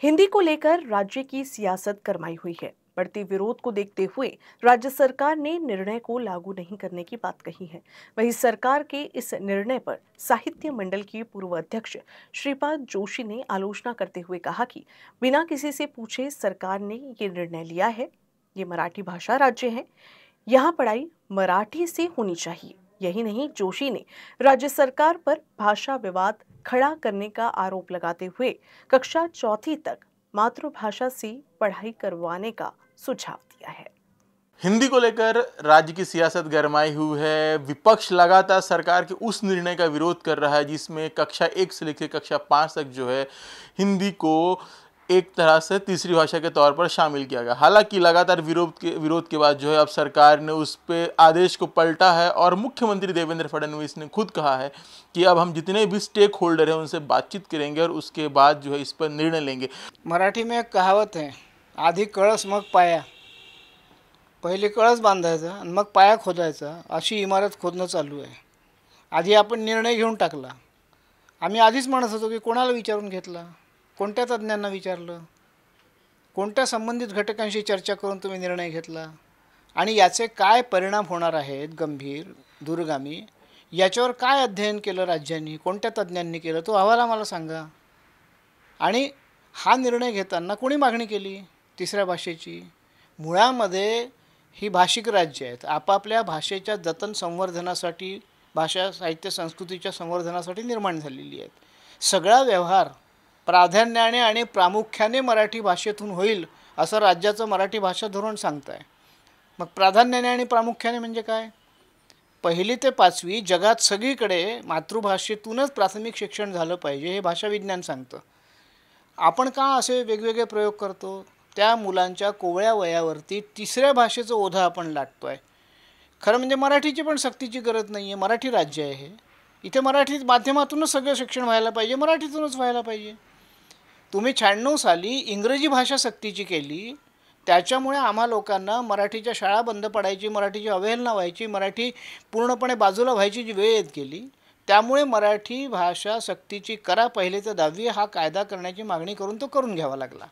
हिंदी को लेकर राज्य की सियासत गरमाई हुई है। बढ़ते विरोध को देखते हुए राज्य सरकार ने निर्णय को लागू नहीं करने की बात कही है। वहीं सरकार के इस निर्णय पर साहित्य मंडल के पूर्व अध्यक्ष श्रीपाद जोशी ने आलोचना करते हुए कहा कि बिना किसी से पूछे सरकार ने ये निर्णय लिया है। ये मराठी भाषा राज्य है, यहाँ पढ़ाई मराठी से होनी चाहिए। यही नहीं, जोशी ने राज्य सरकार पर भाषा विवाद खड़ा करने का आरोप लगाते हुए कक्षा चौथी तक मातृभाषा से पढ़ाई करवाने का सुझाव दिया है। हिंदी को लेकर राज्य की सियासत गरमाई हुई है। विपक्ष लगातार सरकार के उस निर्णय का विरोध कर रहा है जिसमें कक्षा 1 से लेकर कक्षा 5 तक जो है हिंदी को एक तरह से तीसरी भाषा के तौर पर शामिल किया गया। हालांकि लगातार विरोध के बाद जो है अब सरकार ने उस पे आदेश को पलटा है और मुख्यमंत्री देवेंद्र फडणवीस ने खुद कहा है कि अब हम जितने भी स्टेक होल्डर हैं उनसे बातचीत करेंगे और उसके बाद जो है इस पर निर्णय लेंगे। मराठी में एक कहावत है, आधी कळस मग पाया। पहिले कळस बांधायचा आणि मग पाया खोदायचा, अशी इमारत खोदणं चालू आहे। आधी आपण निर्णय घेऊन टाकला। आम्ही आधीच म्हणत होतो की कोणाला विचारून घेतला, कोणत्या तज्ञांना विचारलं, कोणत्या संबंधित घटकांशी चर्चा करून तुम्ही निर्णय घेतला आणि याचे काय परिणाम होणार आहेत गंभीर दूरगामी, याच्यावर काय अध्ययन केलं राज्यांनी, कोणत्या तज्ञांनी केलं, तो अहवाल आम्हाला सांगा। आणि हा निर्णय घेताना कोणी मागणी केली तिसऱ्या भाषेची? मुळामध्ये ही भाषिक राज्य आहेत, आपापल्या भाषेच्या जतन संवर्धनासाठी, भाषा साहित्य संस्कृतीच्या संवर्धनासाठी निर्माण झालेली आहेत। सगळा व्यवहार प्राधान्याने आणि प्रामुख्याने मराठी भाषेतून होईल असं राज्याचं मराठी भाषा धोरण सांगत आहे। मग प्राधान्याने आणि प्रामुख्याने म्हणजे काय? 1ली ते 5वी जगात सगळीकडे मातृभाषेतूनच प्राथमिक शिक्षण झालं पाहिजे हे भाषा विज्ञान सांगतं। आपण का असे वेगवेगळे प्रयोग करतो? त्या मुलांच्या कोवळ्या वयावरती तिसऱ्या भाषेचं ओझं आपण लाटतोय। खरं म्हणजे मराठीची पण सक्तीची गरज नाही आहे, मराठी राज्य आहे हे। इथे मराठी माध्यमातूनच सगळं शिक्षण व्हायला पाहिजे, मराठीतूनच व्हायला पाहिजे। तुम्ही 96 साली इंग्रजी भाषा सक्तीची केली, त्याच्यामुळे आम्हा लोकांना मराठीच्या शाळा बंद पडायची, मराठीची अवहेलना व्हायची, मराठी पूर्णपणे बाजूला व्हायची जी वेळ येत गेली। त्यामुळे मराठी भाषा सक्तीची करा 1ली ते 10वी हा कायदा करण्याची मागणी करून तो करून घ्यावा लागला।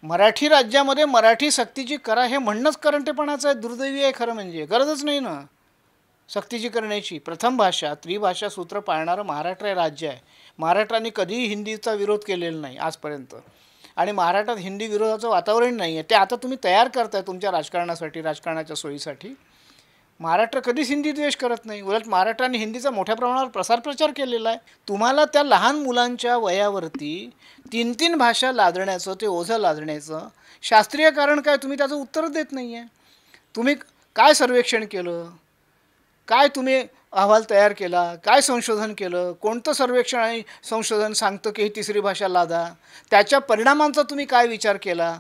मराठी राज्यामध्ये मराठी सक्तीची करा हे म्हणणंच करंटेपणाचं आहे, दुर्दैवी आहे। खरं म्हणजे गरजच नाही ना सक्तीची करण्याची। प्रथम भाषा त्रिभाषा सूत्र पाळणारं महाराष्ट्र राज्य आहे। महाराष्ट्राने कधीही हिंदीचा विरोध केलेला नाही आजपर्यंत आणि महाराष्ट्रात हिंदी विरोधाचं वातावरण नाही आहे। ते आता तुम्ही तयार करताय तुमच्या राजकारणासाठी, राजकारणाच्या सोयीसाठी। महाराष्ट्र कधीच हिंदी द्वेष करत नाही, उलट महाराष्ट्राने हिंदीचा मोठ्या प्रमाणावर प्रसार प्रचार केलेला आहे। तुम्हाला त्या लहान मुलांच्या वयावरती 3-3 भाषा लादण्याचं, ते ओझं लादण्याचं शास्त्रीय कारण काय? तुम्ही त्याचं उत्तर देत नाही आहे। तुम्ही काय सर्वेक्षण केलं, काय तुम्ही अहवाल तयार केला, काय संशोधन केलं, कोणतं सर्वेक्षण आणि संशोधन सांगतं की ही तिसरी भाषा लादा, त्याच्या परिणामांचा तुम्ही काय विचार केला?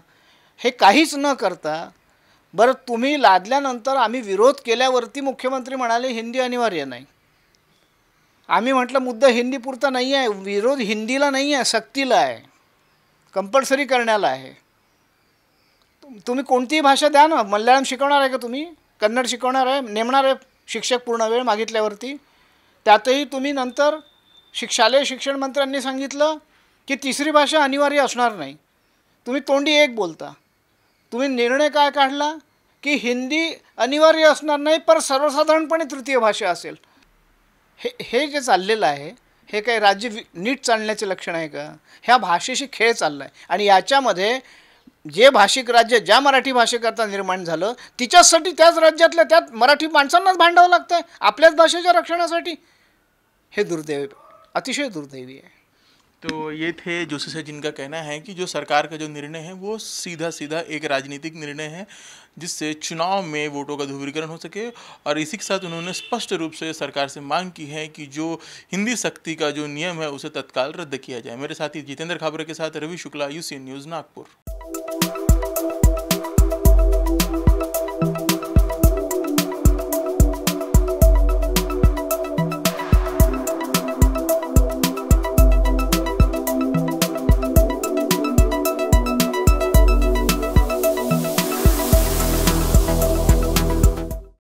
हे काहीच न करता बरं तुम्ही लादल्यानंतर आम्ही विरोध केल्यावरती मुख्यमंत्री म्हणाले हिंदी अनिवार्य नाही। आम्ही म्हटलं मुद्दा हिंदी पुरता नाही आहे, विरोध हिंदीला नाही आहे, सक्तीला आहे, कंपल्सरी करण्याला आहे। तुम्ही कोणतीही भाषा द्या ना, मल्याळम शिकवणार आहे का तुम्ही? कन्नड शिकवणार आहे? नेमणार आहे शिक्षक पूर्ण वेळ मागितल्यावरती? त्यातही तुम्ही नंतर शालेय शिक्षण मंत्र्यांनी सांगितलं की तिसरी भाषा अनिवार्य असणार नाही। तुम्ही तोंडी एक बोलता। तुम्ही निर्णय काय काढला की हिंदी अनिवार्य असणार नाही पण सर्वसाधारणपणे तृतीय भाषा असेल। हे जे चाललेलं आहे हे काही राज्य नीट चालण्याचे लक्षण आहे का? ह्या भाषेशी खेळ चालला आहे आणि याच्यामध्ये जे भाषिक राज्य ज्या मराठी भाषेकरता निर्माण झालं तिच्यासाठी त्याच राज्यातल्या त्यात मराठी माणसांनाच भांडावं लागतं आहे आपल्याच भाषेच्या रक्षणासाठी। हे दुर्दैवी, अतिशय दुर्दैवी है। तो ये थे जोशी सर जिनका कहना है कि जो सरकार का जो निर्णय है वो सीधा सीधा एक राजनीतिक निर्णय है जिससे चुनाव में वोटों का ध्रुवीकरण हो सके। और इसी के साथ उन्होंने स्पष्ट रूप से सरकार से मांग की है कि जो हिंदी सक्ती का जो नियम है उसे तत्काल रद्द किया जाए। मेरे साथी जितेंद्र खाबरे के साथ रवि शुक्ला, UCN न्यूज़, नागपुर।